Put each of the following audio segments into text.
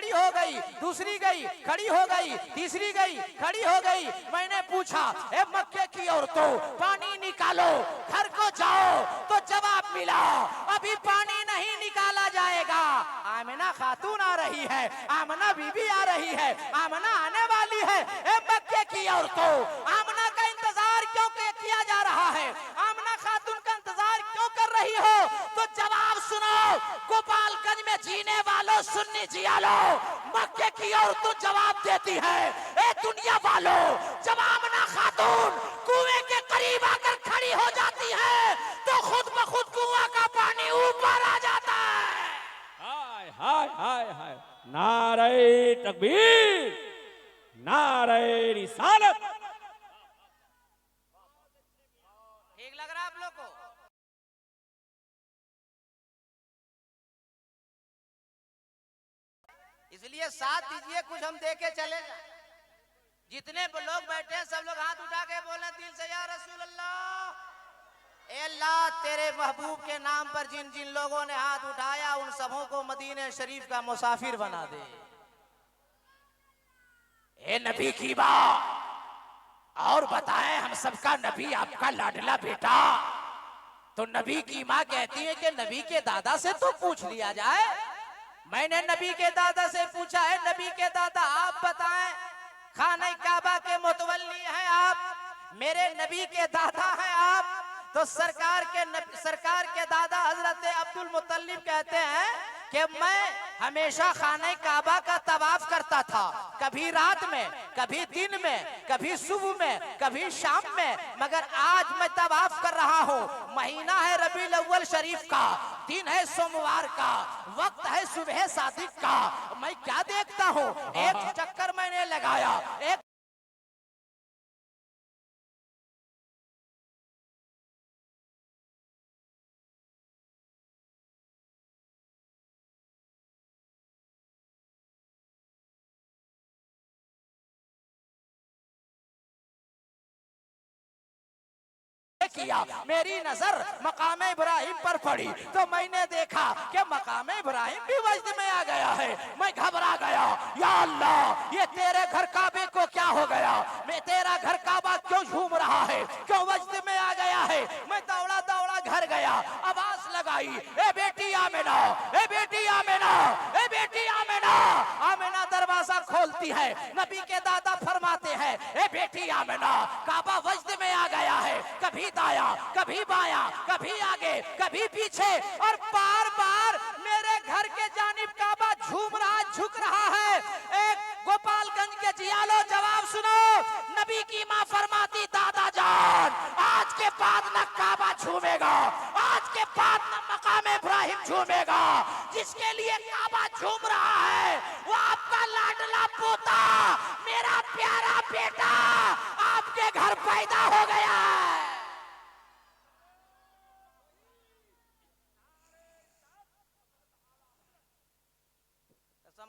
खड़ी हो गई, दूसरी गई, खड़ी हो गई, तीसरी गई, खड़ी हो गई। मैंने पूछा, ए मक्के की औरतों, पानी निकालो, घर को जाओ। तो जवाब मिला, अभी पानी नहीं निकाला जाएगा। आमिना खातून आ रही है, आमना बीबी आ रही है, आमना आने वाली है। ए मक्के की औरतों, आमना का इंतजार क्यों किया जा रहा है? आमना खातून का इंतजार क्यों कर रही हो? तो जवाब सुनो, गोपालगंज में जीने वालों, सुन्नी जियालो, मक्के की औरतों जवाब देती है, ए दुनिया वालों, जब आमना खातून कुएं के करीब आकर खड़ी हो जाती है तो खुद ब खुद कुआं का पानी ऊपर आ जाता है। हाय हाय हाय हाय, नारे तकबीर, नारे रिसालत। ठीक लग रहा है आप लोग को? इसलिए साथ दीजिए, कुछ हम देके चले जाए। जितने लोग बैठे हैं सब लोग हाथ उठा के बोले दिल से, या रसूल अल्लाह। ए अल्लाह, तेरे महबूब के नाम पर जिन जिन लोगों ने हाथ उठाया उन सबों को मदीने शरीफ का मुसाफिर बना दे। ए नबी की बात, और बताएं, हम सबका नबी आपका लाडला बेटा। तो नबी की माँ कहती है कि नबी के दादा से तो पूछ लिया जाए। मैंने नबी के दादा से पूछा है, नबी के दादा आप बताएं, खाने काबा के मुतवल्ली हैं आप, मेरे नबी के दादा हैं आप। तो सरकार के दादा हजरत अब्दुल मुत्तलिब कहते हैं कि मैं हमेशा खाने काबा का तवाफ करता था, कभी रात में, कभी दिन में, कभी सुबह में, कभी शाम में, मगर आज मैं तवाफ कर रहा हूँ। महीना है रबीउल अव्वल शरीफ का, दिन है सोमवार का, वक्त है सुबह सादिक का। मैं क्या देखता हूँ, एक चक्कर मैंने लगाया, एक किया, मेरी नजर मकाम इब्राहिम पर पड़ी तो मैंने देखा कि मकाम इब्राहिम भी वजद में आ गया है। मैं घबरा गया, या अल्लाह, ये तेरे घर काबे को क्या हो गया? मैं तेरा घर काबा क्यों झूम रहा है, क्यों वजद में आ गया है? मैं दौड़ा दौड़ा घर गया, आवाज लगाई, ए बेटी आमिना, ए बेटी आमिना, ए बेटी आमिना। आमिना दरवाजा खोलती है, नबी के दादा फरमाते हैं, ए बेटी आमिना, काबा वजद में आ गया है। कभी दाया, कभी बाया, कभी आगे, कभी पीछे, और बार बार मेरे घर के जानिब काबा झूम रहा, झुक रहा है। एक गोपालगंज के जियालो जवाब सुनो, नबी की मां फरमाती, दादा जान, आज के बाद न काबा झूमेगा, आज के बाद न मकाम इब्राहिम झूमेगा। जिसके लिए काबा झूम रहा है वो आपका लाडला पोता, मेरा प्यारा बेटा आपके घर पैदा हो गया है।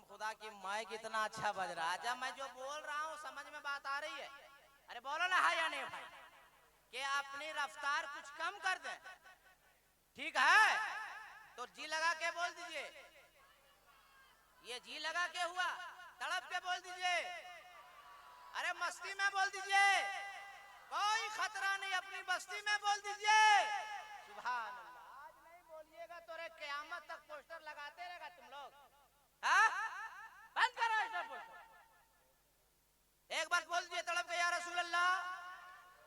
खुदा की माइक इतना अच्छा बज रहा है। जब मैं जो बोल रहा हूँ समझ में बात आ रही है? अरे बोलो ना हाँ या नहीं भाई, कि अपनी रफ्तार कुछ कम कर दें, ठीक है? तो जी लगा के बोल दीजिए, ये जी लगा के हुआ, तड़प के बोल दीजिए, अरे मस्ती में बोल दीजिए, कोई खतरा नहीं, अपनी बस्ती में बोल दीजिए। सुभान अल्लाह। आज नहीं बोलिएगा तो रे क़यामत तक पोस्टर लगाते रहेगा तुम लोग। हाँ? बंद करो ऐसा पोस्टर। एक बार बोल दिए तड़प के, या रसूल अल्लाह।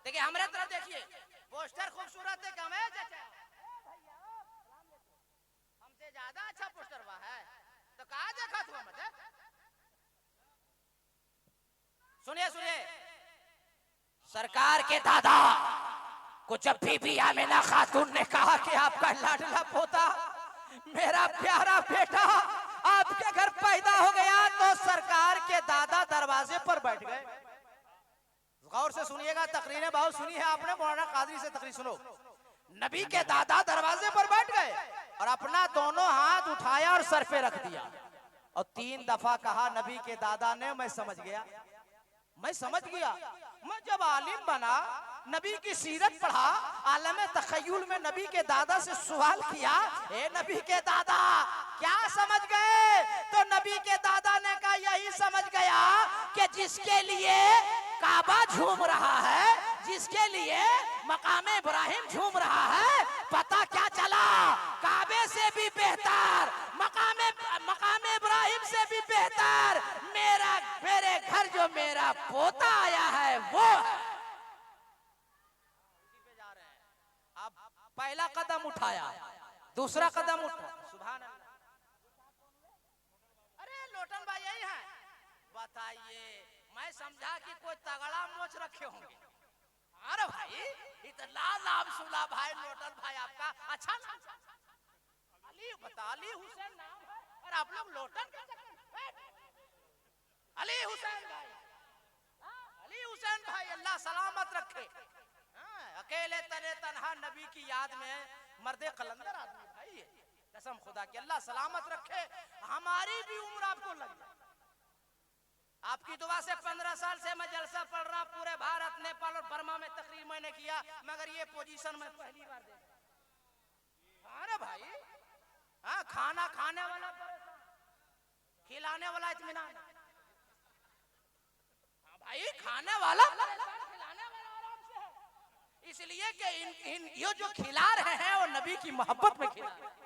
देखिए हमारे तरफ देखिए, पोस्टर खूबसूरत है, कम है चाचा? हमसे ज्यादा अच्छा पोस्टर हुआ है तो कहाँ देखा था मत? सुनिए सुनिए, सरकार के दादा को जब भी आमिना खातून ने कहा कि आपका लाडला पोता, मेरा प्यारा बेटा आपके घर पैदा हो गया, तो सरकार के दादा दरवाजे पर बैठ गए। गौर से सुनिएगा, तकरीरें बहुत सुनी है आपने, मौलाना कादरी से तकरीर सुनो। नबी के दादा दरवाजे पर बैठ गए और अपना दोनों हाथ उठाया और सर पे रख दिया और 3 दफा कहा, नबी के दादा ने, मैं समझ गया, मैं समझ गया। मैं जब आलिम बना, नबी की सीरत पढ़ा, आलम तखय्युल में नबी के दादा से सवाल किया, ए नबी के दादा क्या समझ गए? तो नबी के दादा ने समझ गया कि जिसके लिए काबा झूम रहा है, जिसके लिए मकाम इब्राहिम झूम रहा है, पता क्या चला? काबे से भी बेहतर, मकाम इब्राहिम से भी बेहतर मेरे घर जो मेरा पोता आया है वो है। अब पहला कदम उठाया, दूसरा कदम उठा, सुभान अल्लाह। अरे लोटन भाई यही है, बताइए। मैं समझा कि कोई तगड़ा मोच रखे होंगे। अरे भाई इतना नाम सुना भाई लोटन भाई आपका, अच्छा नाम अली, बता अली हुसैन नाम है और आप लोग लोटन के अली हुसैन भाई, अली हुसैन भाई, अल्लाह सलामत रखे। अकेले तने तनहा नबी की याद में मर्दे कलंदर आदमी भाई, कसम खुदा की, अल्लाह सलामत रखे। हमारी भी उम्र आपको लग जाए। आपकी दुआ से 15 साल से मैं जलसा पढ़ रहा, पूरे भारत, नेपाल और बर्मा में तकरीर मैंने किया, मगर ये पोजीशन में पहली बार देखा। अरे भाई हाँ, खाना खाने वाला परेशान, खिलाने वाला इत्मीनान। भाई खाने वाला खिलाने वाला आराम से है, इसलिए कि ये जो खिला रहे हैं वो नबी की मोहब्बत में खिला रहे हैं।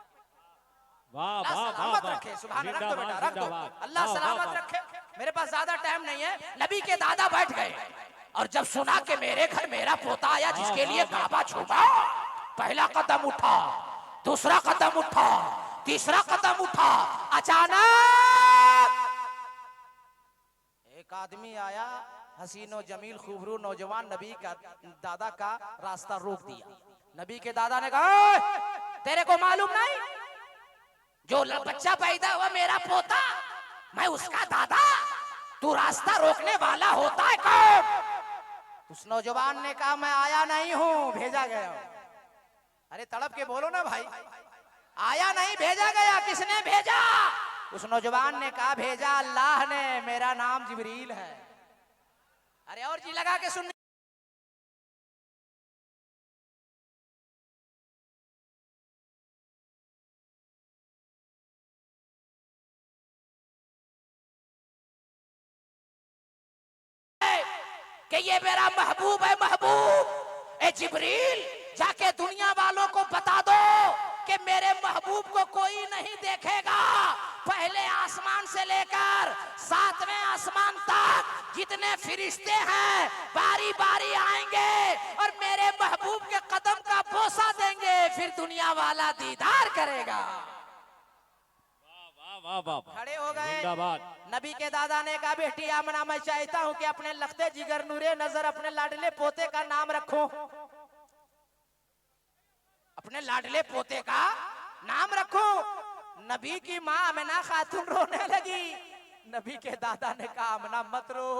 वाह वाह वाह सलामत वाह, रखे, सुभान, रख दो बेटा, रख दो, जिंदाबाद, अल्लाह वाह, वाह, सलामत वाह। रखे। मेरे पास ज्यादा टाइम नहीं है। नबी के दादा बैठ गए और जब सुना कि मेरे घर मेरा पोता आया जिसके लिए काबा छूटा, पहला कदम उठा, दूसरा कदम उठा, तीसरा कदम उठा। अचानक एक आदमी आया, हसीनो जमील खूबरू नौजवान, नबी का दादा का रास्ता रोक दिया। नबी के दादा ने कहा, तेरे को मालूम नहीं जो बच्चा पैदा हुआ मेरा पोता, मैं उसका दादा, तू रास्ता रोकने वाला होता है कौन? उस नौजवान ने कहा, मैं आया नहीं हूं, भेजा गया हूं। अरे तड़प के बोलो ना भाई, आया नहीं भेजा गया, किसने भेजा? उस नौजवान ने कहा, भेजा अल्लाह ने, मेरा नाम जिब्रील है। अरे और जी लगा के सुन, कि ये मेरा महबूब है, महबूब। ए जिब्रील, जाके दुनिया वालों को बता दो कि मेरे महबूब को कोई नहीं देखेगा। पहले आसमान से लेकर 7वें आसमान तक जितने फिरिश्ते हैं बारी बारी आएंगे और मेरे महबूब के कदम का बोसा देंगे, फिर दुनिया वाला दीदार करेगा। वाह वाह वाह, खड़े हो गए। जिंदाबाद। नबी के दादा ने कहा, बेटी आमना, मैं चाहता हूं कि अपने लखते जिगर नूरे नजर अपने लाडले पोते का नाम रखो, अपने लाडले पोते का नाम रखो। नबी की माँ आमना खातून रोने लगी। नबी के दादा ने कहा, आमना मत रो,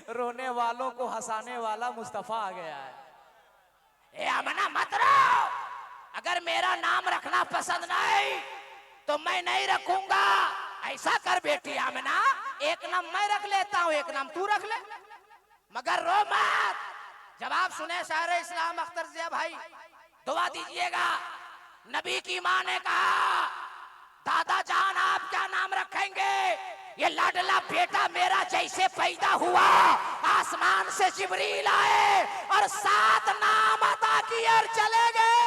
रोने वालों को हंसाने वाला मुस्तफा आ गया है। ए आमना मत रो, अगर मेरा नाम रखना पसंद नहीं तो मैं नहीं रखूंगा। ऐसा कर बेटी आमना, एक नाम मैं रख लेता हूं, एक नाम तू रख ले, मगर रो मत। जवाब सुने शायर इस्लाम अख्तर जिया भाई, दुआ दीजिएगा। नबी की माँ ने कहा, दादा जान आप क्या नाम रखेंगे? ये लाडला बेटा मेरा जैसे पैदा हुआ, आसमान से जिब्रील आए और 7 नाम अता किए और चले गए।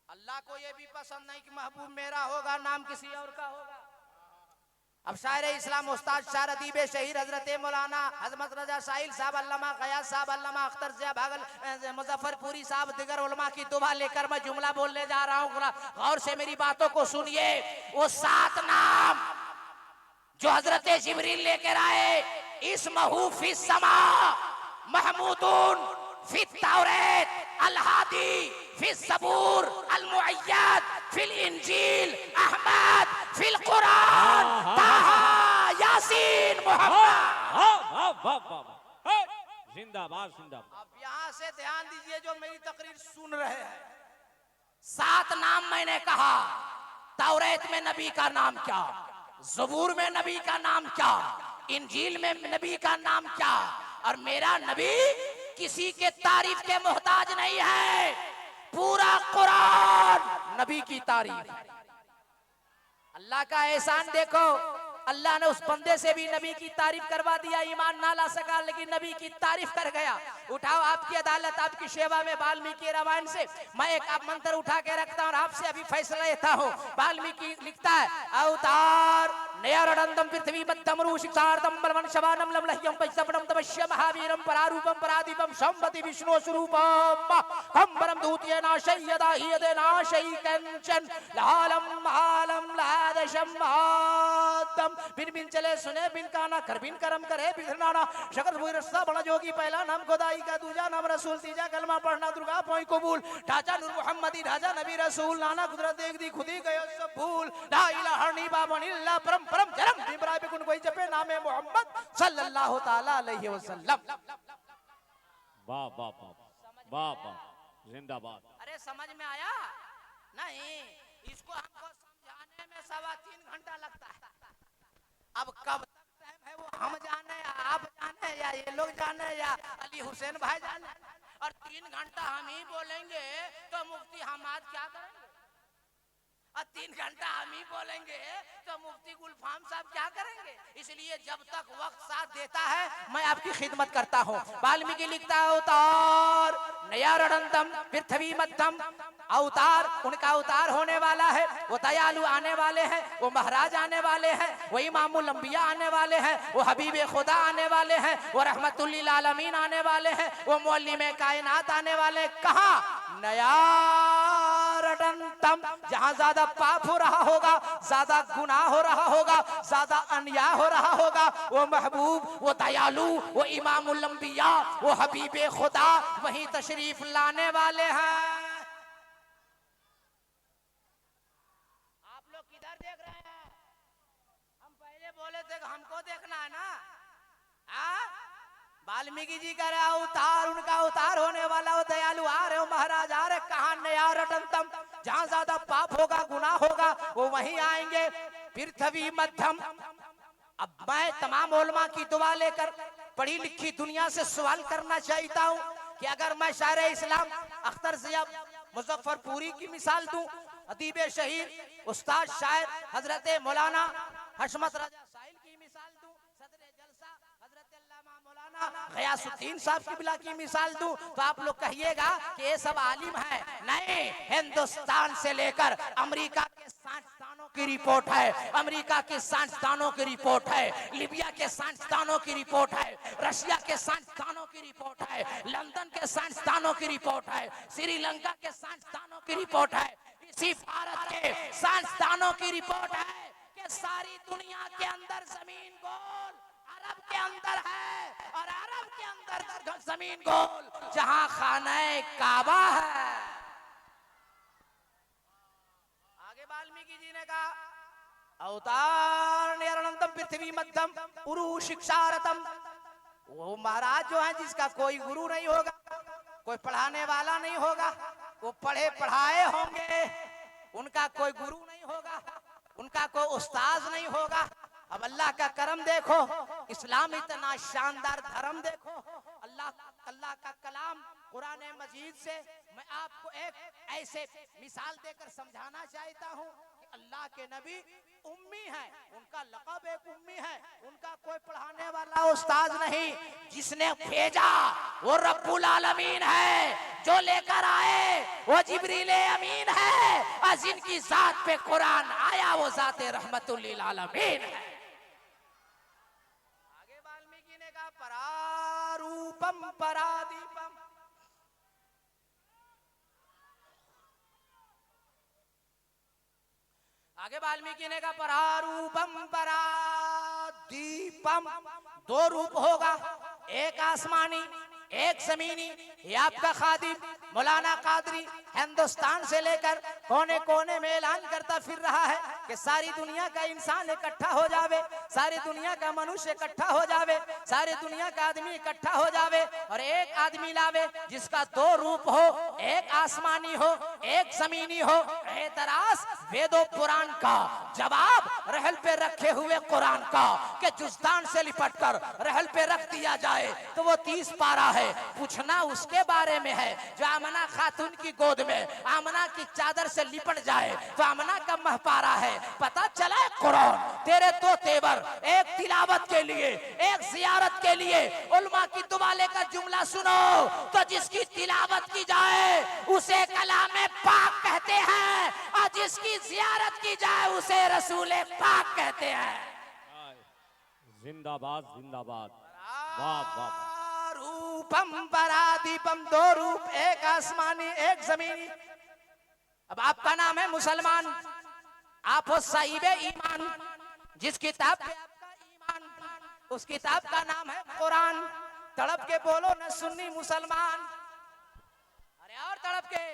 अल्लाह को ये भी पसंद नहीं कि महबूब मेरा होगा, नाम किसी और का होगा। अब शायर इस्लाम उस्ताद शायर अदीब शहीर हजरत मौलाना हजरत रजा साहिल साहब, अल्लामा गयास साहब, अल्लामा अख्तर जिया भागल मुजफ्फरपुरी साहब, दिगर उलमा की दुआ लेकर मैं जुमला बोलने जा रहा हूँ। गौर से मेरी बातों को सुनिए। वो 7 नाम जो हजरत जिब्रील लेकर आए, इस्महू फिस समा महमूदुन फित तौरात, अल हादी फिस सबूर, अल मुअय्यद फिल इंजील, अहमद फिल कुरान, ताहा यासीन मोहम्मद। जिंदाबाद जिंदाबाद। अब यहाँ से ध्यान दीजिए जो मेरी तकरीर सुन रहे हैं। 7 नाम मैंने कहा, तौरात में नबी का नाम क्या, ज़बूर में नबी का नाम क्या, इंजील में नबी का नाम क्या, और मेरा नबी किसी के तारीफ के मोहताज नहीं है। पूरा कुरान नबी की तारीफ है। अल्लाह का एहसान देखो, अल्लाह ने उस बंदे से भी नबी की तारीफ करवा दिया, ईमान ना ला सका लेकिन नबी की तारीफ कर गया। उठाओ आपकी अदालत आपकी सेवा में वाल्मीकि रामायण से मैं एक आप मंत्र उठा के रखता हूं और आपसे अभी फैसला लेता हूं। वाल्मीकि लिखता है अवतार नयरडंदम पृथ्वी मध्यमरु शिक्षार्थम बलवन शवानम लमलह्यम पैसपणम तपस्या महावीरम परारूपम परादीपम संपति विष्णु स्वरूपम कंबरम दूतीय नाशय यदा हियदे नाशय कंचन लालम आलम लादशम आदम बिन बिन चले सुने बिन काना कर बिन करम करे बिघरनाना शकल भूई रस्ता बड़ा जोगी पहला नाम खुदाई का दूजा नाम रसूल तीजा कलमा पढ़ना दुर्गा पोई कबूल ढांचा नूर मोहम्मदी ढांचा नबी रसूल नाना कुदरत देख दी खुदी गयो सब भूल ला इलाहा इल्लल्लाह परम परम जरम इब्राहिम कुन कोई जपे नामे मोहम्मद सल्लल्लाहु ताला अलैहि वसल्लम। वाह वाह वाह वाह वाह जिंदाबाद। अरे समझ में आया नहीं? इसको हमको समझाने में 3.25 घंटा लगता है। अब कब तक टाइम है वो हम जाने या आप जाने या ये लोग जाने या अली हुसैन भाई जाने। और 3 घंटा हम ही बोलेंगे तो मुफ्ती हमाद क्या करेंगे? और 3 घंटा हम ही बोलेंगे तो मुफ्ती गुलफाम साहब क्या करेंगे? इसलिए जब तक वक्त साथ देता है मैं आपकी खिदमत करता हूँ। वाल्मीकि लिखता है अवतार नया रणंतम पृथ्वी मध्यम अवतार, उनका अवतार होने वाला है। वो दयालु आने वाले हैं, वो महाराज आने वाले हैं, वो इमामुल अंबिया आने वाले हैं, वो हबीबे खुदा आने वाले हैं, वो रहमतुल लिल आलमीन आने वाले हैं, वो मुअल्लिमे कायनात आने वाले। कहाँ? नया रटनतम, जहां ज्यादा पाप हो रहा होगा, ज्यादा गुनाह हो रहा होगा, ज्यादा अन्याय हो रहा होगा, वो महबूब, वो दयालु, वो इमामुल अंबिया, वो हबीबे खुदा वहीं तशरीफ लाने वाले हैं। आप लोग किधर देख रहे हैं? हम पहले बोले थे हमको देखना है ना। वाल्मीकि जी का अवतार, उनका अवतार होने वाला, वो दयालु आ रहे हो, महाराज आ रहे। कहां? नया रटनतम, जहां ज्यादा पाप होगा गुनाह होगा वो वहीं आएंगे। पृथ्वी मध्यम। अब मैं तमाम उलमा की दुआ लेकर पढ़ी लिखी दुनिया से सवाल करना चाहता हूं कि अगर मैं शायर इस्लाम अख्तर ज़िया मुजफ्फरपुरी की मिसाल दूं, अदीब शहीद उस्ताद शायर हजरत मौलाना हशमत रजा साहिल की मिसाल दूं, सदर जलसा हजरत अल्लामा मौलाना गयासुद्दीन साहब की बिला की मिसाल दूं, तो आप लोग कहिएगा कि ये सब आलिम है। नहीं, हिंदुस्तान से लेकर अमेरिका के साइंसदानों की रिपोर्ट है, अमेरिका के साइंसदानों की रिपोर्ट है, लीबिया के साइंसदानों की रिपोर्ट है, रशिया के साइंसदानों की रिपोर्ट है, लंदन के साइंसदानों की रिपोर्ट है, श्रीलंका के साइंसदानों की रिपोर्ट है, इसी भारत के साइंसदानों की रिपोर्ट है कि सारी दुनिया के अंदर जमीन गोल अरब के अंदर है, और अरब के अंदर जमीन गोल जहां खाने काबा है। आगे वाल्मीकि जी ने कहा अवतार निरंतम पृथ्वी मध्यम उरु शिक्षारतम। वो महाराज जो है जिसका कोई गुरु नहीं होगा, कोई पढ़ाने वाला नहीं होगा, वो पढ़े पढ़ाए होंगे, उनका कोई गुरु नहीं होगा, उनका कोई उस्ताद नहीं होगा। अब अल्लाह का करम देखो, इस्लाम इतना शानदार धर्म देखो, अल्लाह का कलाम कुरान मजीद से मैं आपको एक ऐसे मिसाल देकर समझाना चाहता हूँ कि अल्लाह के नबी उम्मी है, उनका लक़ब एक उम्मी है, उनका कोई पढ़ाने वाला उस्ताद नहीं। जिसने भेजा वो रब्बुल आलमीन है, जो लेकर आए वो जिब्रील अमीन है, और जिनकी जात पे कुरान आया वो जाते रहमतुल लिल आलमीन है। आगे वाल्मीकि ने कहा परारूपम परादीपम। आगे वाल्मीकि ने कहा परारूपम परादीपम। 2 रूप होगा, एक आसमानी एक जमीनी। ये आपका खादिम मौलाना कादरी हिंदुस्तान से लेकर कोने कोने में ऐलान करता फिर रहा है कि सारी दुनिया का इंसान इकट्ठा हो जावे, सारी दुनिया का मनुष्य इकट्ठा हो जावे, सारी दुनिया का आदमी इकट्ठा हो जावे और एक आदमी लावे जिसका 2 रूप हो, एक आसमानी हो एक जमीनी हो। एतराज वेदों पुराण का, जवाब रहल पे रखे हुए कुरान का कि जुस्तान से लिपट कर रहल पे रख दिया जाए तो वो 30 पारा है। पूछना उसके बारे में है जो आमना खातून की गोद में आमना की चादर से से लिपट जाए तो आमना का महपारा है। पता चला है कुरान तेरे दो तेवर, एक तिलावत के लिए, एक जियारत के लिए। उलमा की दुआ लेकर जुमला सुनो तो जिसकी तिलावत की जाए उसे कलामे पाक कहते हैं और जिसकी जियारत की जाए उसे रसूले पाक कहते हैं। जिंदाबाद जिंदाबाद। वाह वाह। रूपम परादीपम, दो रूप, एक आसमानी एक जमीनी। अब आपका नाम है मुसलमान, आप हो साहिबे ईमान। जिस किताब पे आपका ईमान, उस किताब का नाम है कुरान। तड़प के बोलो न सुन्नी मुसलमान, अरे और तड़प के।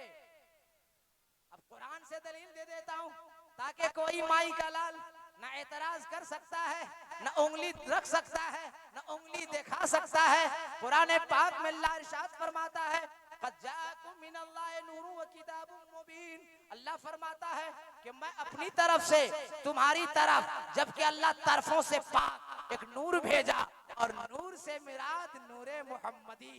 अब कुरान से दलील दे देता हूं ताकि कोई माई का लाल न एतराज कर सकता है, न उंगली रख सकता है, न उंगली दिखा सकता है। कुरान पाक में अल्लाह इरशाद फरमाता है, अल्लाह फरमाता है कि मैं अपनी तरफ से तुम्हारी तरफ, जबकि अल्लाह तरफों से पाक एक नूर भेजा और नूर से मुराद नूरे मोहम्मदी।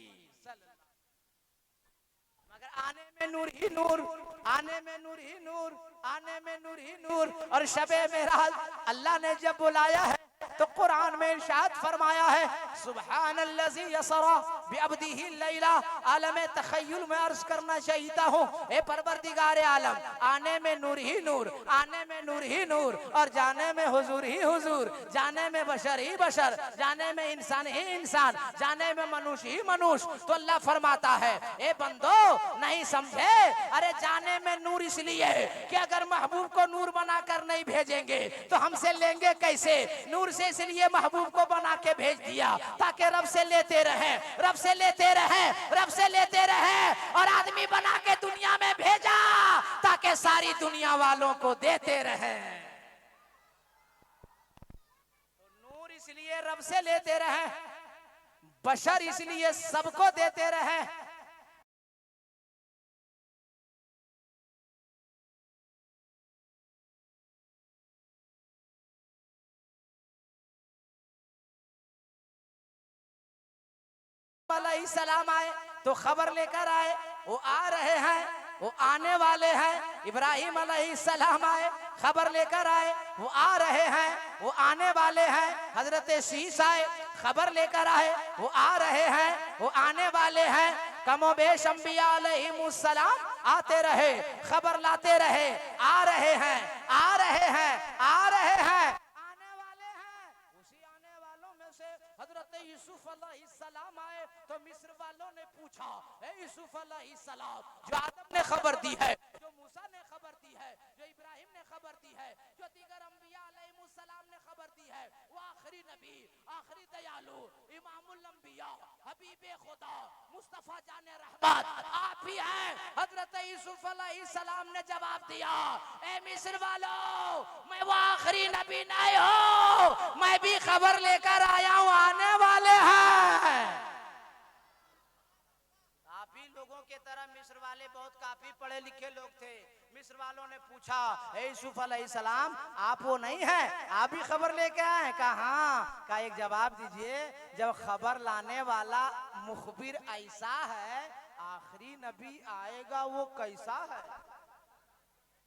मगर आने में नूर ही नूर, आने में नूर ही नूर, आने में नूर ही नूर। और शबे मेराज अल्लाह ने जब बुलाया है तो कुरान में इरशाद फरमाया है, सुब्हानल्लज़ी यसरा बिअब्दिही लैला। आलम तखय्युल में अर्ज करना चाहता हूँ, ए परवरदिगार आलम, आने में नूर ही नूर, आने में नूर ही नूर, और जाने में हुजूर ही हुजूर, जाने में बशर ही बशर, जाने में इंसान ही इंसान, जाने में मनुष्य ही मनुष्य। तो अल्लाह फरमाता है, ए बंदो नहीं समझे, अरे जाने में नूर इसलिए कि अगर महबूब को नूर बनाकर नहीं भेजेंगे तो हमसे लेंगे कैसे? नूर से इसलिए महबूब को बना के भेज दिया ताकि रब से लेते रहे, रब से लेते रहे, रब से लेते रहे। और आदमी बना के दुनिया में भेजा ताकि सारी दुनिया वालों को देते रहे। तो नूर इसलिए रब से लेते रहे, बशर इसलिए सबको देते रहे। सलाम आए तो खबर लेकर आए, वो आ रहे हैं, वो आने वाले हैं। इब्राहिम अलैहिस्सलाम आए, खबर लेकर आए, वो आ रहे हैं, वो आने वाले हैं। हजरत शीश आए, खबर लेकर आए, वो आ रहे हैं, वो आने वाले हैं। कमोबेश अंबिया अलैहिमुस्सलाम आते रहे, खबर लाते रहे, आ रहे हैं, आ रहे हैं, आ रहे हैं, आने वाले हैं। उसी आने वालों में से हजरत यूसुफ अलैहिस्सलाम आए तो मिस्र वालों ने पूछा, ए यूसुफ अलैहिस्सलाम, जो आदम ने खबर दी है, जो मूसा ने खबर दी है, जो इब्राहिम ने खबर दी है, जो दीगर अंबिया अलैहिमुस्सलाम ने खबर दी है, वो आखिरी नबी, आखिरी दयालु, इमामुल अंबिया, हबीबे खुदा, मुस्तफा जाने रहमत आप ही हैं। हजरत यूसुफ अलैहिस्सलाम ने जवाब दिया, ए मिस्र वालों, मैं वो आखिरी नबी नहीं हूँ, मैं भी खबर लेकर आया हूँ, आने वाले हैं। काफी लोगों के तरह मिस्र वाले बहुत काफी पढ़े लिखे लोग थे। मिस्र वालों ने पूछा, ए यूसुफ अलैहिस्सलाम, आप वो नहीं हैं, आप भी खबर लेके आए? कहा हाँ। का एक जवाब दीजिए, जब खबर लाने वाला मुखबिर ऐसा है, आखिरी नबी आएगा वो कैसा है?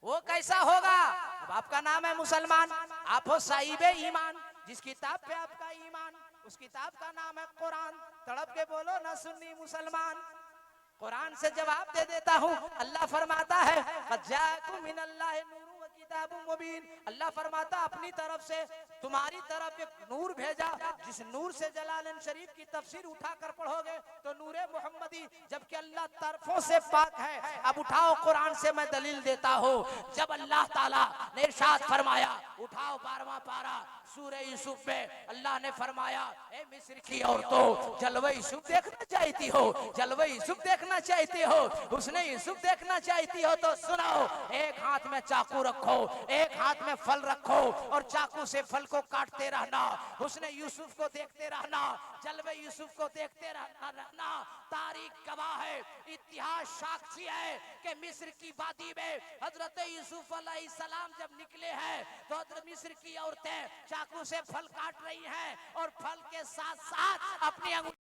वो कैसा होगा? अब आपका नाम है मुसलमान, आप हो साहिबे ईमान। जिस किताब पे आपका ईमान, उस किताब का नाम है कुरान। तड़प के बोलो ना सुन्नी मुसलमान। कुरान से जवाब दे देता हूँ। अल्लाह फरमाता है, क़द जाअकुम मिनल्लाहि नूरुन व किताबुम मुबीन। अल्लाह फरमाता अपनी तरफ से तुम्हारी तरफ एक नूर भेजा, जिस नूर से जलालैन शरीफ की तफसीर उठाकर पढ़ोगे तो नूरे मोहम्मदी, जबकि अल्लाह तरफों से पाक है। अब उठाओ कुरान से मैं दलील देता हूँ। जब अल्लाह ताला ने इरशाद फरमाया, उठाओ 12वां पारा सूरह यूसुफ में, अल्लाह ने फरमाया, ए मिस्र की औरतों, जलवे यूसुफ देखना चाहती हो, जलवे यूसुफ देखना चाहती हो, उसने यूसुफ देखना चाहती हो तो सुनो, एक हाथ में चाकू रखो, एक हाथ में फल रखो और चाकू से फल को काटते रहना, उसने यूसुफ को देखते रहना, जलवे यूसुफ को देखते रहना। तारीख गवाह है, इतिहास साक्षी है कि मिस्र की वादी में हजरत यूसुफ अलैहिस्सलाम जब निकले हैं तो हजरत मिस्र की औरतें चाकू से फल काट रही हैं और फल के साथ साथ अपनी अंगुली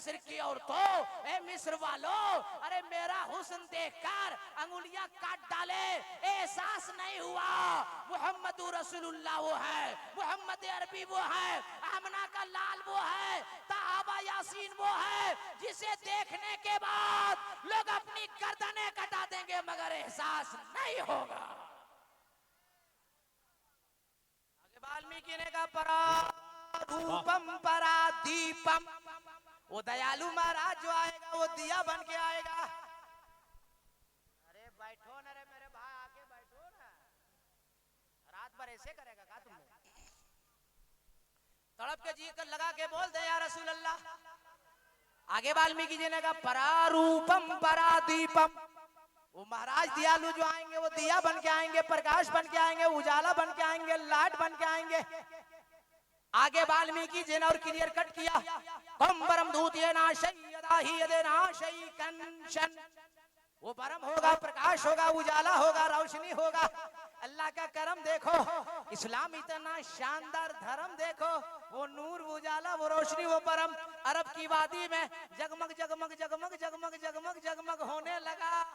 मिस्र की औरतों, ए मिस्र वालों, अरे मेरा हुस्न देखकर अंगुलियां काट डाले, एहसास नहीं हुआ मोहम्मद रसूलुल्लाह वो है, मोहम्मद अरबी वो है, आमना का लाल वो है, ताहबा यासीन वो है, जिसे देखने के बाद लोग अपनी गर्दनें कटा देंगे मगर एहसास नहीं होगा। आगे वाल्मीकि ने कहा परारूपम परादीपम, वो दयालु महाराज जो आएगा वो दिया बन के आएगा। अरे बैठो ना रे मेरे भाई, आके बैठो ना, रात भर ऐसे करेगा का तुम लोग? तड़प के जी कर लगा के बोल दे या रसूल अल्लाह। आगे वाल्मीकि जी ने कहा परारूपम परादीपम, वो महाराज दयालु जो आएंगे वो दिया बन के आएंगे, प्रकाश बन के आएंगे, उजाला बन के आएंगे, लाइट बन के आएंगे। आगे वाल्मीकि जी ने और क्लियर कट किया, परम दूत ये नाशई कंचन, वो परम होगा, प्रकाश होगा, उजाला होगा, रोशनी होगा। अल्लाह का करम देखो, इस्लाम इतना शानदार धर्म देखो, वो नूर, वो उजाला, वो रोशनी, वो परम अरब की वादी में जगमग जगमग जगमग जगमग जगमग जगमग होने लगा।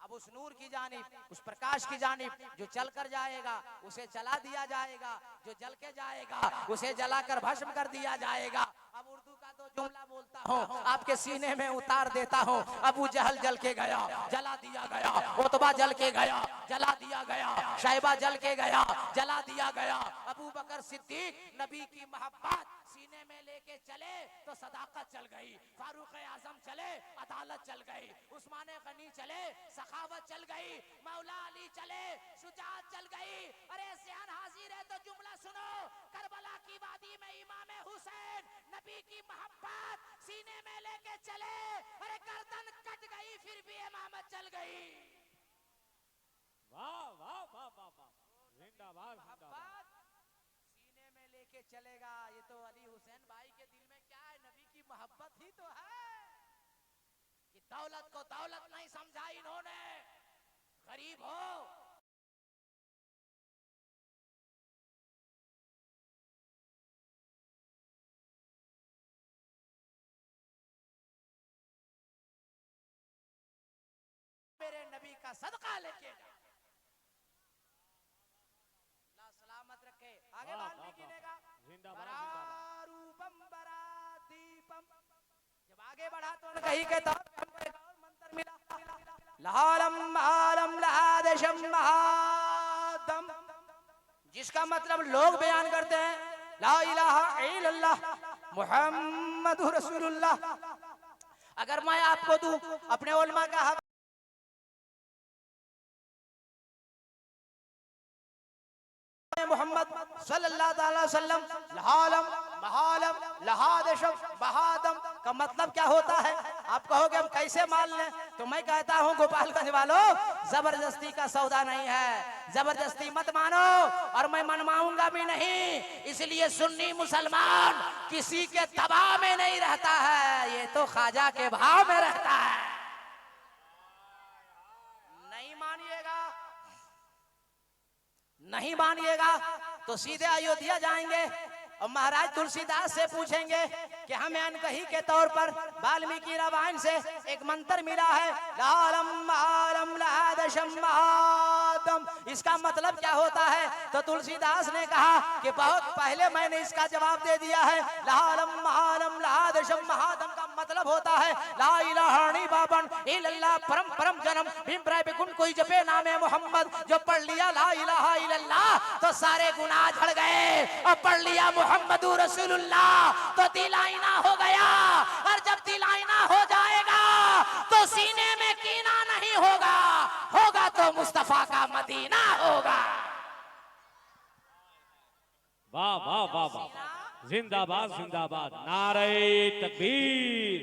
अब उस नूर की जानिब, उस प्रकाश की जानिब जो चल कर जाएगा उसे जला दिया जाएगा, जो जल के जाएगा उसे जलाकर भस्म कर दिया जाएगा। अब उर्दू का तो जुमला बोलता हूँ, आपके सीने में उतार देता हूँ। अबू जहल जल के गया, जला दिया गया, उतबा जल के गया, जला दिया गया, शैबा जल के गया, जला दिया गया। अबू बकर सिद्दीक नबी की मोहब्बत सीने में लेके चले तो सदाकत चल गई, फारूक आजम चले अदालत चल गई, उस्मान गनी चले सखावत चल गई, मौला अली चले शुजाअत चल गई। अरे सियान हाजिर है तो जुमला सुनो, करबला की वादी में इमाम हुसैन नबी की मोहब्बत सीने में लेके चले, अरे गर्दन कट गई फिर भी इमामत चल गई। वाह वाह वाह वाह वाह, जिंदाबाद जिंदाबाद। सीने में लेके चलेगा, ये तो अली हुसैन भाई के दिल में क्या है, नबी की मोहब्बत ही तो है कि दौलत को दौलत नहीं समझा इन्होंने, गरीब हो मेरे नबी का सदका लेके जा, अल्लाह सलामत रखे। आगे वाल्मीकि ने कहा परारूपम परादीपम, जब आगे बढ़ा तो कहीं के तौर पर हमको एक और मंत्र मिला, लालम आलम लादेशम महादम, जिसका मतलब लोग बयान करते हैं ला इलाहा इल्लल्लाह मुहम्मदुर रसूलुल्लाह। अगर मैं आपको दूं अपने उलमा का मोहम्मद सल्लल्लाहु अलैहि वसल्लम लहालम महालम लहादशम बहादम का मतलब क्या होता है? आप कहोगे हम कैसे मान लें, तो मैं कहता हूं गोपालगंज वालों, जबरदस्ती का सौदा नहीं है, जबरदस्ती मत मानो और मैं मनवाऊंगा भी नहीं। इसलिए सुन्नी मुसलमान किसी के दबाव में नहीं रहता है, ये तो ख्वाजा के भाव में रहता है। नहीं मानिएगा तो सीधे अयोध्या जाएंगे और महाराज तुलसीदास से पूछेंगे कि हमें अनकही के तौर पर वाल्मीकि रामायण से एक मंत्र मिला है लालम आलम लादशम आदम, इसका मतलब क्या होता है? तो तुलसीदास ने कहा कि बहुत पहले मैंने इसका जवाब दे दिया है। लालम आलम लादशम आदम का मतलब होता है ला इलाहा बाबन इल्लल्लाह परम परम जन्म भीमराय बिकुन कोई जपे नामे मोहम्मद, जो पढ़ लिया ला इलाहा इल्लल्लाह तो सारे गुनाह झड़ गए, और पढ़ लिया मोहम्मदुर रसूलुल्लाह तो दिल आईना हो गया, और जब दिल आईना हो जाएगा तो सीने में कीना नहीं होगा, होगा तो मुस्तफा का मदीना होगा। वाह वाह वाह वाह, जिंदाबाद जिंदाबाद, नारे तकबीर।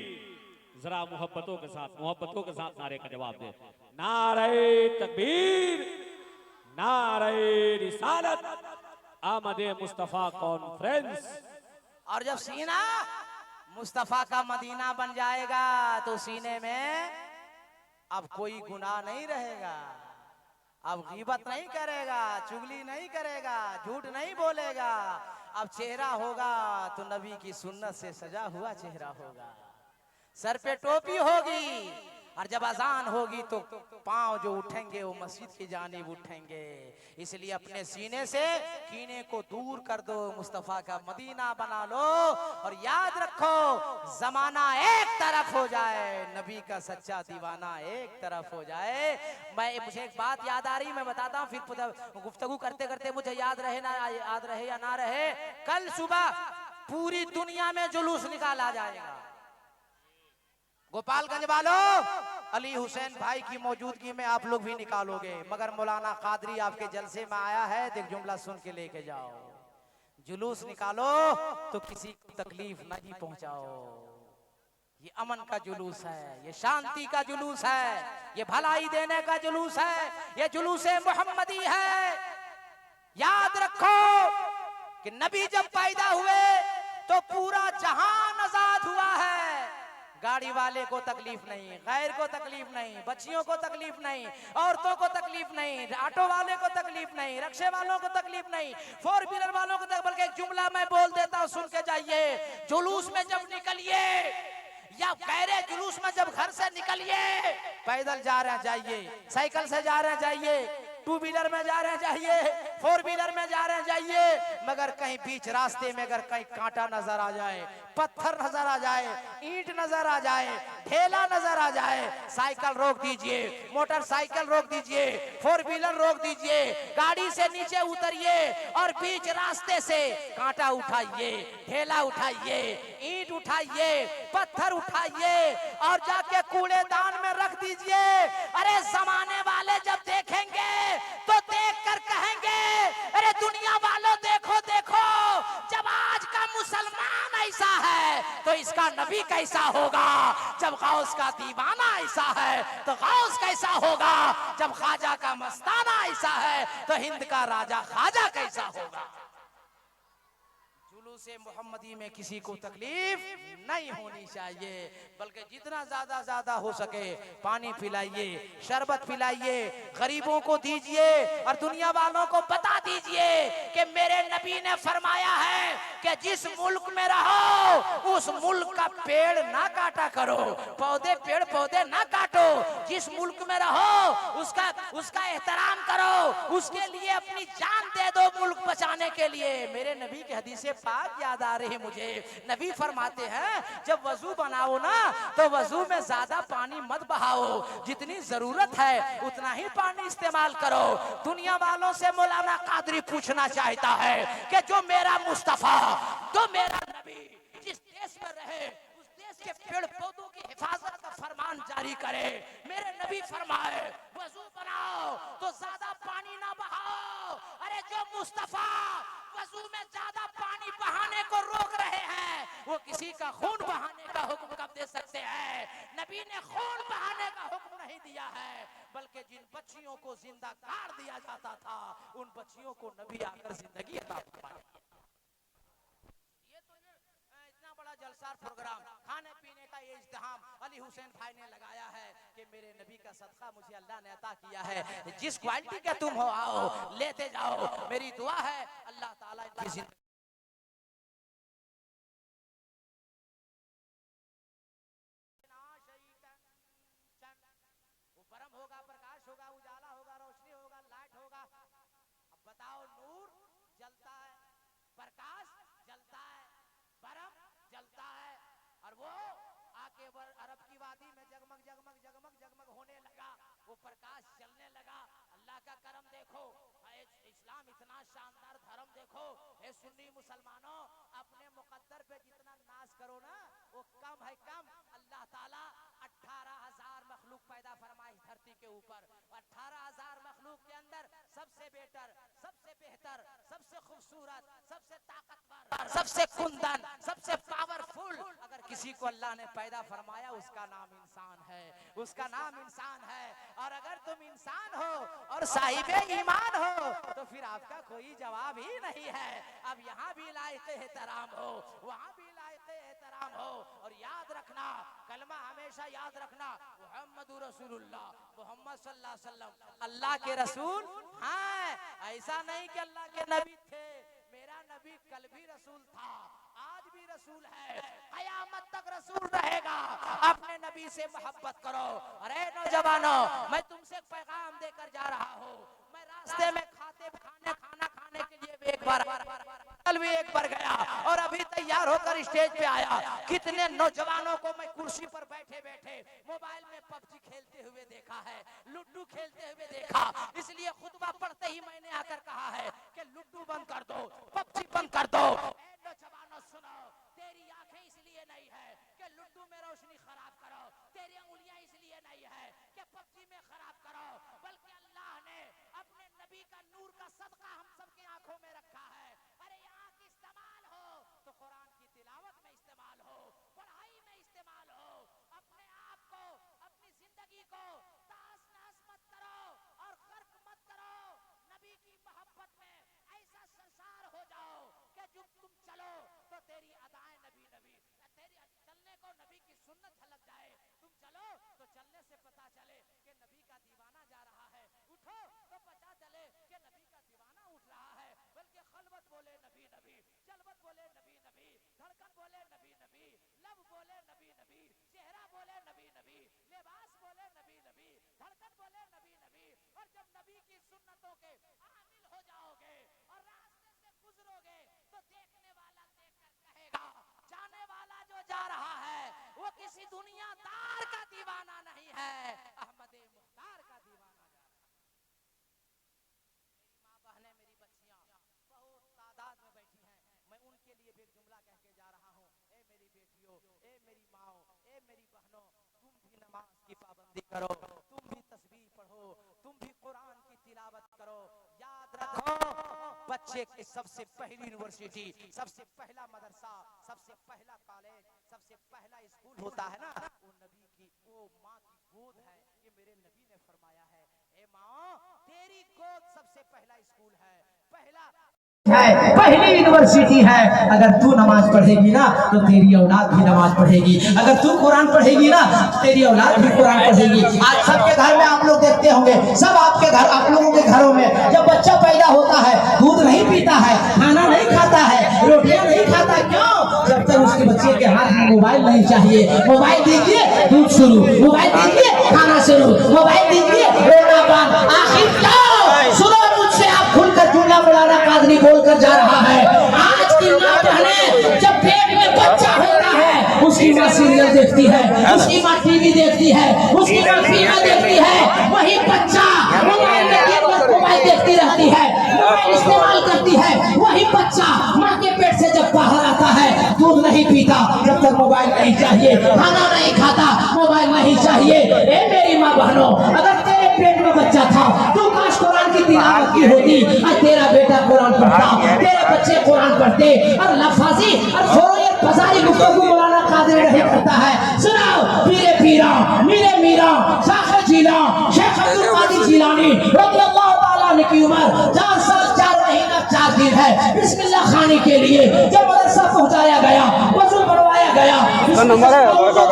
जरा मोहब्बतों के साथ नारे का जवाब दे। नारे तकबीर, नारे रिसालत, आमदे मुस्तफा कॉन्फ्रेंस। और जब सीना मुस्तफा का मदीना बन जाएगा तो सीने में अब कोई गुनाह नहीं रहेगा, अब गीबत नहीं करेगा, चुगली नहीं करेगा, झूठ नहीं बोलेगा, अब चेहरा होगा तो नबी की सुन्नत से सजा हुआ चेहरा होगा, सर पे टोपी होगी, और जब अजान होगी तो पांव जो उठेंगे वो मस्जिद की जानिब उठेंगे। इसलिए अपने सीने से कीने को दूर कर दो, मुस्तफा का मदीना बना लो, और याद रखो जमाना एक तरफ हो जाए, नबी का सच्चा दीवाना एक तरफ हो जाए। मुझे एक बात याद आ रही, मैं बताता हूँ, फिर गुफ्तगू करते करते मुझे याद रहे या ना रहे। कल सुबह पूरी दुनिया में जुलूस निकाला जाएगा। गोपालगंज वालों, अली हुसैन भाई की मौजूदगी में आप लोग भी निकालोगे, मगर मौलाना कादरी आपके जलसे में आया है, देख जुमला सुन के लेके जाओ। जुलूस निकालो तो किसी को तकलीफ नहीं पहुंचाओ। ये अमन का जुलूस है, ये शांति का जुलूस है, ये भलाई देने का जुलूस है, ये जुलूस मोहम्मदी है। याद रखो कि नबी जब पैदा हुए तो पूरा जहान आजाद हुआ है। गाड़ी वाले को तकलीफ नहीं, गैर को तकलीफ नहीं, बच्चियों को तकलीफ नहीं, औरतों को तकलीफ नहीं, ऑटो वाले को तकलीफ नहीं, रिक्शे वालों को तकलीफ नहीं, फोर व्हीलर वालों को तकलीफ। बल्कि एक जुमला मैं बोल देता हूं, सुन के जाइए। जुलूस में जब निकलिए या कह रहे जुलूस में जब घर से निकलिए, पैदल जा रहे हैं जाइए, साइकिल से जा रहे हैं जाइए, टू व्हीलर में जा रहे हैं जाइए, फोर व्हीलर में जा रहे हैं जाइए, मगर कहीं बीच रास्ते में अगर कहीं कांटा नजर आ जाए, पत्थर नजर आ जाए, ईंट नजर आ जाए, ठेला नजर आ जाए, साइकिल रोक दीजिए, मोटरसाइकिल रोक दीजिए, फोर व्हीलर रोक दीजिए, गाड़ी से नीचे उतरिए और बीच रास्ते से कांटा उठाइए, ठेला उठाइए, ईंट उठाइए, पत्थर उठाइए और जाके कूड़ेदान में रख दीजिए। अरे जमाने वाले जब देखेंगे तो देखकर कहेंगे, अरे दुनिया वालों देखो देखो, जब आज का मुसलमान ऐसा है तो इसका नबी कैसा होगा, जब गौस का दीवाना ऐसा है तो गौस कैसा होगा, जब ख्वाजा का मस्ताना ऐसा है तो हिंद का राजा ख्वाजा कैसा होगा। जुलूसे मोहम्मदी में किसी को तकलीफ नहीं होनी चाहिए, बल्कि जितना ज्यादा हो सके पानी पिलाइए, शरबत पिलाइए, गरीबों को दीजिए और दुनिया वालों को बता दीजिए कि मेरे नबी ने फरमाया है कि जिस मुल्क में रहो उस मुल्क का पेड़ ना काटा करो, पेड़ पौधे ना काटो, जिस मुल्क में रहो उसका एहतराम करो, उसके लिए अपनी जान दे दो मुल्क बचाने के लिए। मेरे नबी की हदीस पाक याद आ रही मुझे, नबी फरमाते हैं जब वजू बनाओ ना तो वजू में ज्यादा पानी मत बहाओ, जितनी जरूरत है उतना ही पानी इस्तेमाल करो। दुनिया वालों से मौलाना कादरी पूछना चाहता है कि जो मेरा मुस्तफा, जो मेरा नबी जिस देश में रहे उस देश के पेड़ पौधों की हिफाजत का फरमान जारी करे। मेरे नबी फरमाए वजू बनाओ तो ज्यादा पानी ना बहाओ। अरे जो मुस्तफा वजू में ज्यादा पानी बहाने को रोक रहे हैं वो किसी का खून बहाने का हुक्म कब दे सकते हैं? नबी ने खून बहाने का हुक्म नहीं दिया है, बल्कि जिन बच्चियों को जिंदा गाड़ दिया जाता था उन बच्चियों को नबी आकर जिंदगी अता फरमाए। ये तो इतना बड़ा जलसार प्रोग्राम, खाने पीने का ये इज्तिहाम अली हुसैन भाई ने लगाया है कि मेरे नबी का सदका मुझे अल्लाह ने अता किया है। जिस क्वालिटी के तुम हो आओ लेते जाओ। मेरी दुआ है अल्लाह ताला इनकी जिंदगी परम होगा, प्रकाश होगा, उजाला होगा, रोशनी होगा, लाइट होगा। अब बताओ, नूर जलता है, प्रकाश जलता है, परम जलता है, और वो आके अरब की वादी में जगमग जगमग जगमग जगमग होने लगा, वो प्रकाश जलने लगा। अल्लाह का करम देखो, इस्लाम इतना शानदार धर्म देखो। ए सुन्नी मुसलमानों, अपने मुकद्दर पे जितना नाज करो ना वो कम है कम। अल्लाह ताला 18,000 मखलूक पैदा फरमाई धरती के ऊपर, 18,000 मखलूक के अंदर सबसे बेटर, सबसे बेहतर, सबसे खूबसूरत, सबसे ताकतवर, सबसे कुंदन, सबसे पावरफुल अगर किसी को अल्लाह ने पैदा फरमाया उसका नाम इंसान है, उसका नाम इंसान है। और अगर तुम इंसान हो और साहिबे ईमान हो तो फिर आपका कोई जवाब ही नहीं है। अब यहाँ भी लायक एहतराम हो, वहाँ भी लायक एहतराम हो। और याद रखना, कलमा हमेशा याद रखना, मुहम्मदुर रसूलुल्लाह, मोहम्मद सल्लल्लाहु अलैहि वसल्लम अल्लाह के रसूल। हाँ, ऐसा नहीं कि अल्लाह के नबी थे, मेरा नबी कल भी रसूल था, आज भी रसूल है, कयामत तक रसूल रहेगा। अपने नबी से मोहब्बत करो। अरे नौजवानों, मैं तुमसे एक पैगाम देकर जा रहा हूँ। मैं रास्ते में खाना खाने के लिए एक बार कल भी एक बार गया और अभी तैयार होकर स्टेज पे आया। कितने नौजवानों को मैं कुर्सी पर बैठे बैठे मोबाइल में पबजी खेलते हुए देखा है, लूडो खेलते हुए देखा। इसलिए खुतबा पढ़ते ही मैंने आकर कहा है कि लूडो बंद कर दो, पबजी बंद कर दो। नौजवानों सुनो, तेरी आंखें इसलिए नहीं है कि लूडो में रोशनी खराब करो, तेरी उंगलियां इसलिए नहीं है कि पबजी में खराब करो, बल्कि अल्लाह ने अपने नबी का नूर का सदका हम सबकी आंखों में रखा है। अरे आंख इस्तेमाल हो तो कुरान की तिलावत में इस्तेमाल हो, पढ़ाई में इस्तेमाल हो। अपने आप को, अपनी जिंदगी को तास नहस मत करो और गर्क मत करो। नबी की मोहब्बत में ऐसा संसार हो जाओ कि जब तुम चलो तो तेरी अदाएं नबी नबी, तेरी चलने को नबी की सुन्नत झलक जाए। तुम चलो तो चलने से पता चले कि नबी का दीवाना जा रहा है, उठो तो पता चले कि नबी का दीवाना उठ रहा है। बल्कि खलवत बोले नबी नबी, जलवत बोले नबी नबी, धड़कन बोले नबी नबी, लब बोले नबी नबी, चेहरा बोले नबी नबी, लिबास बोले नबी नबी, धड़कन बोले नबी नबी। और जब नबी की सुन्नतों के आमिल हो जाओगे और रास्ते से गुजरोगे तो देखने वाला देखकर कहेगा, जाने वाला जो जा रहा है वो किसी दुनियादार का दीवाना नहीं है, अहमद मुख्तार का दीवाना जा रहा है। मेरी माँ बहनें, मेरी बच्चियां बहुत तादाद में बैठी हैं, मैं उनके लिए भी एक जुमला कह के जा रहा हूँ। ए मेरी बेटियों, ए मेरी माओ, ए मेरी बहनों, तुम भी नमाज की पाबंदी करो, तुम भी तस्बीह पढ़ो, तुम भी कुरान की तिलावत करो। याद रखो, बच्चे की सबसे पहली यूनिवर्सिटी, सबसे पहला मदरसा, सबसे पहला कॉलेज, सबसे पहला स्कूल होता है ना, वो नबी की, वो माँ की गोद है। ये मेरे नबी ने फरमाया है, ए माँ तेरी गोद सबसे पहला स्कूल है, पहला है, पहली यूनिवर्सिटी है। अगर तू नमाज पढ़ेगी ना तो तेरी औलाद भी नमाज पढ़ेगी, अगर तू कुरान पढ़ेगी ना तो तेरी औलाद भी कुरान पढ़ेगी। आज सबके घर में आप लोग देखते होंगे, सब आपके घर, आप लोगों के घरों में जब बच्चा पैदा होता है दूध नहीं पीता है, खाना नहीं खाता है, रोटियां नहीं खाता। क्यों? जब तक उसके बच्चे के हाथ में मोबाइल नहीं चाहिए। मोबाइल दीजिए दूध शुरू, मोबाइल दीजिए खाना शुरू, मोबाइल दीजिए रोना बंद। आखिर क्या सुनो मुझसे, आप खुलकर जुमला मौलाना कादरी बोलकर जा रहा है। आज की माँ बहनें, जब पेट में बच्चा होता है उसकी माँ सीरियल देखती है, उसकी माँ टीवी देखती है, उसकी माँ फिल्म देखती है, वही बच्चा मोबाइल में दिन भर मोबाइल देखती रहती है, मोबाइल इस्तेमाल करती है। वही बच्चा माँ के पेट से जब बाहर आता है दूध नहीं पीता, जब तक मोबाइल नहीं चाहिए, खाना नहीं खाता, मोबाइल नहीं चाहिए। ए मेरी माँ बहनों, अगर तेरे पेट में बच्चा था तो काश कुरान की तिलावत की होती, आज तेरा बेटा कुरान पढ़ता, तेरे बच्चे कुरान पढ़ते। और लफाजी और ज़ोरियत फसारी गुफ्तगू मौलाना कादरी नहीं करता है। सुनाओ, पीरे पीरा, मीरे मीरा, शाख जीला, शेख अब्दुल कादिर जिलानी रज़ियल्लाहु ताला अन्हु की उम्र 4 साल 4 महीना 4 दिन है। बिस्मिल्लाह खानी के लिए जब मदरसा पहुंचाया गया, वजू बनवाया गया,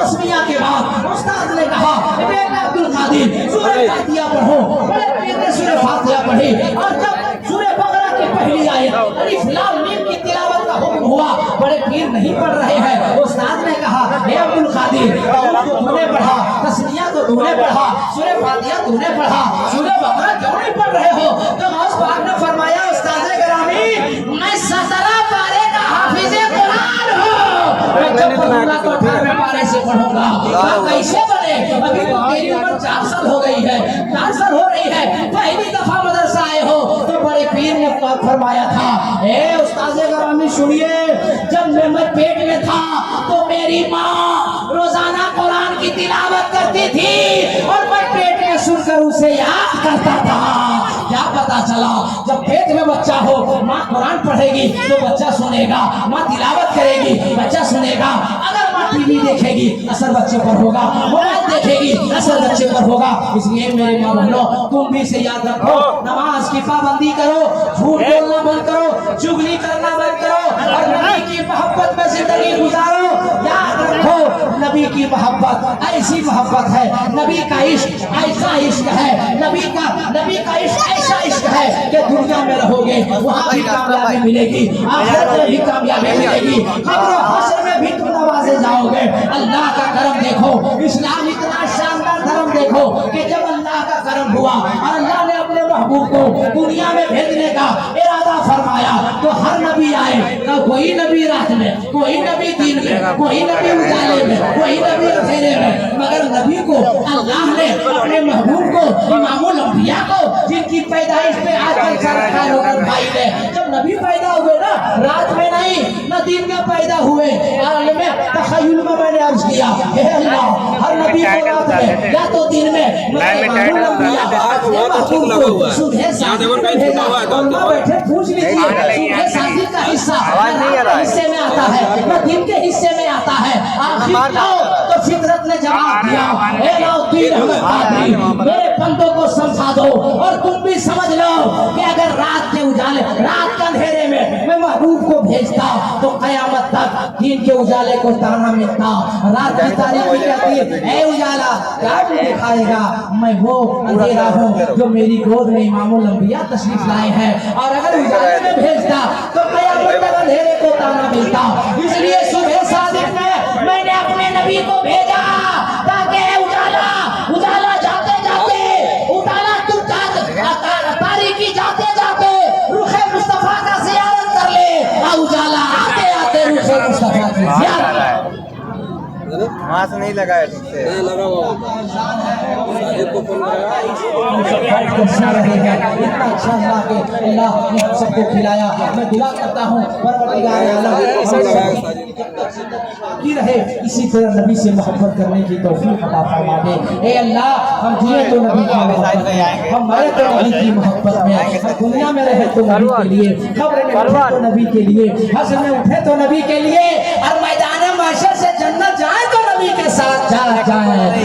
तस्मीया के बाद उस्ताद ने कहा, बेटा अब्दुल कादिर सूरह फातिहा पढ़ो। बड़े प्यारे सूरह फातिहा पढ़ी और जब सूरह बकरा की पहली आयत अलिफ लाम मीम की तिलावत का हुक्म हुआ, बड़े पीर नहीं पढ़ रहे हैं। उस्ताद ने कहा, हे अब्दुल कादिर तूने पढ़ा, तस्मीया तो तूने पढ़ा, सूरह फातिहा तूने पढ़ा, सूरह बकरा क्यों नहीं पढ़ रहे हो? तो गौस पाक ने फरमाया, उस्ताद गिरामी मैं 17 पारे का हाफिज़ कुरान हूं, मैं जब पढ़ूंगा तो 18वें पारे से पढ़ूंगा। कैसे बने? अभी तो तेरी उम्र 4 साल हो गई है, 4 साल हो रही है, पहली दफा मदरसा आए हो। तो बड़े पीर ने फरमाया था, ए उस्ताद गिरामी सुनिए, जब मैं पेट में था तो मेरी माँ रोजाना कुरान की तिलावत करती थी और मैं पेट में सुनकर उसे याद करता था। क्या पता चला, जब पेट में बच्चा हो माँ कुरान पढ़ेगी तो बच्चा सुनेगा, माँ तिलावत करेगी बच्चा सुनेगा। अगर माँ टीवी देखेगी असर बच्चे पर होगा, मोबाइल देखेगी असर बच्चे पर होगा। इसलिए मेरे माँ बहनों, तुम भी इसे याद रखो, नमाज की पाबंदी करो, झूठ बोलना बंद करो, चुगली करना बंद करो और नबी की मोहब्बत में जिंदगी गुजारो। याद रखो, नबी की मोहब्बत ऐसी मोहब्बत है, नबी का इश्क ऐसा इश्क है, नबी का इश्क ऐसा इश्क है कि दुनिया में रहोगे वहाँ भी कामयाबी मिलेगी, आखिरत में भी कामयाबी मिलेगी, कब्र हश्र में भी तुम नवाजे जाओगे। अल्लाह का करम देखो, इस्लाम इतना शानदार धर्म देखो कि जब अल्लाह का करम हुआ और अल्लाह ने अपने महबूब को दुनिया में भेजने का इरादा फरमाया तो हर नबी आए, ना कोई नबी रात में, कोई नबी दिन में, कोई नबी उजाले में, कोई नबी अंधेरे में, मगर नबी को अल्लाह ने अपने महबूब को, इमामुल अंबिया को, जिनकी पैदाइश पे आज भाई ने जब नबी पैदा हुए ना रात में नहीं ना दिन में पैदा हुए, तखय्युल में मैंने अर्ज किया हे अल्लाह हर नबी को रात में या तो दिन में बैठे पूछ लीजिए शादी का हिस्सा हिस्से में आता है न दिन के हिस्से में आता है। आखिर तो फितरत ने जवाब दिया मेरे बंदों को समझा दो और तुम भी समझ लो कि अगर रात के उजाले रात के अंधेरे में मैं महबूब को भेजता तो कयामत तक दिन के उजाले को ताना मिलता, रात की तारीखी कहती है ए उजाला क्या तुम दिखाएगा, मैं वो अंधेरा हूँ जो मेरी गोद में इमामुल अंबिया तशरीफ लाए हैं, और अगर उजाले में भेजता तो कयामत तक अंधेरे को ताना मिलता। इसलिए सुबह सादिक में मैंने अपने नबी को भेजा ताकि उजाला उजाला जाते जाते उजाला तुम तारीखी जाते जाते रुखे मुस्तफा का ज़ियारत कर ले, और उजाला आते आते रुखे मुस्तफा की ज़ियारत। मास्क नहीं लगाया ठीक से इतना अच्छा अल्लाह ने सबको खिलाया। मैं दुआ करता हूँ रहे इसी तरह नबी से मोहब्बत करने की तौफीक अता फरमा दे। ए अल्लाह हम जिए तो नबी की मोहब्बत में, हम मरे तो नबी की मोहब्बत में, हम दुनिया में रहे तो नबी के लिए, कब्र में उठे तो नबी के लिए, हश्र में उठे तो नबी के लिए, और मैदान महशर से जन्नत जाए तो नबी के साथ जाए।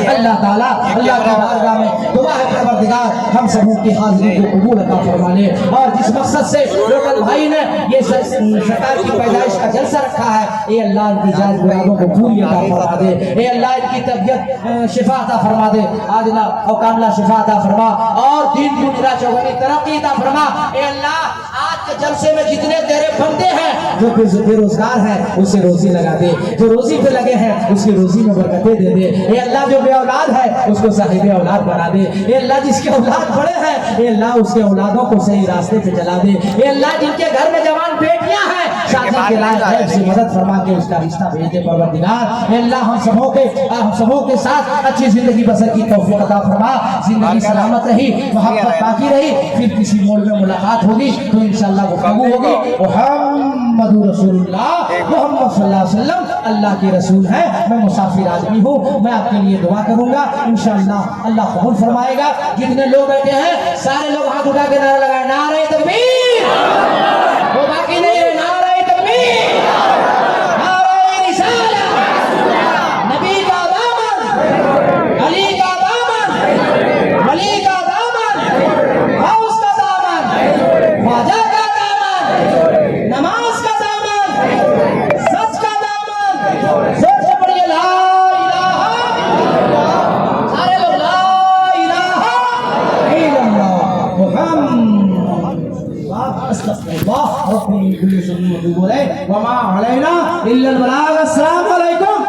अल्लाह ताला अल्लाह की बारगाह में दुआ है परवरदिगार हम सबों की हाज़िरी को कबूल अता फरमा ले, और जिस मकसद से लोकल भाई ने ये सरकार की पैदाइश का जलसा रखा है, ये अल्लाह इनकी जायज़ मुरादों को पूरी अता फरमा दे, ये अल्लाह इनकी तबीयत शिफा अता फरमा दे, आजिला और कामिला शिफा अता फरमा, और दीन दुनिया चौगनी तरक्की अता फरमा। ये अल्लाह आज के जलसे में जितने तेरे बंदे हैं जो बेरोजगार है उसे रोजी लगा दे, जो रोजी पे लगे हैं उसकी रोजी में बरकतें दे दे। ये अल्लाह जो बे औलाद है उसको साहिब औलाद बना दे। ये अल्लाह जिसके औलाद बड़े हैं ये अल्लाह उसके औलादों को सही रास्ते पे चला दे। ये अल्लाह जिनके घर में जवान बेटियां हैं शादी के लायक है उसकी मदद फरमा के उसका रिश्ता भेज दे परवरदिगार। ये अल्लाह हम सबों के साथ अच्छी जिंदगी बसर की तौफीक अता फरमा, जिंदगी सलामत रही, मोहब्बत बाकी रही, फिर किसी मोड़ में मुलाकात होगी तो इंशाअल्लाह गुफ्तगू होगी। मुहम्मदुर रसूलुल्लाह मुहम्मद सल्लल्लाहु अलैहि वसल्लम अल्लाह के रसूल है, मैं मुसाफिर आदमी हूँ, मैं आपके लिए दुआ करूंगा इंशाअल्लाह अल्लाह कबूल फरमाएगा। जितने लोग बैठे हैं सारे लोग हाथ उठा के नारा लगाए, नारे तकबीर, वो बाकी नहीं है, नारे तकबीर, नारे रिसालत, नबी का दामन, अली का दामन, वली का दामन, गौस का दामन, ख्वाजा का दामन, नमाज का दामन, सच का दामन, जोर से पढ़िए ला इलाहा इल्लल्लाह, सारे लोग ला इलाहा इल्लल्लाह मुहम्मद अस्तगफिरुल्लाह रब्बी कुल्ली ज़ुनूब व मा अलैना इल्लल बलाग। अस्सलामु अलैकुम।